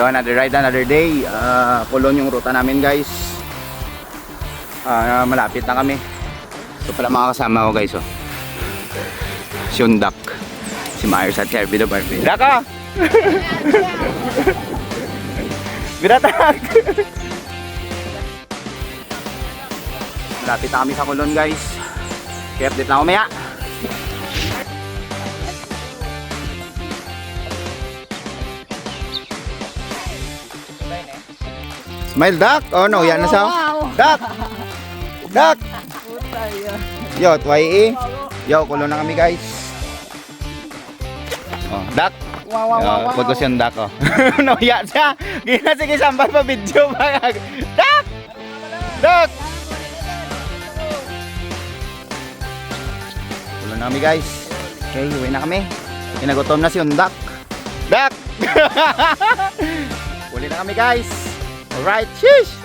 Yo, another ride, another day. Kulon yung ruta namin guys. Malapit na kami. So pala mga kasama ko guys, oh. Syundak, si Myers at Kirby the Barbie. Daka! Binatag! Malapit na kami sa Kulon guys. Kaya update na ako maya. Smile duck? Oh no, yan na sa duck! Duck! Yo, YE. Yo, Kulon na kami guys. Oh, duck. Huwag ko siyang duck, oh. Nauya siya. Gina, sige, sambal pa video. Duck! Duck! Kulon na kami guys. Okay, uwi na kami. Pinagutom na si duck. Duck! Uli na kami guys. Alright, sheesh!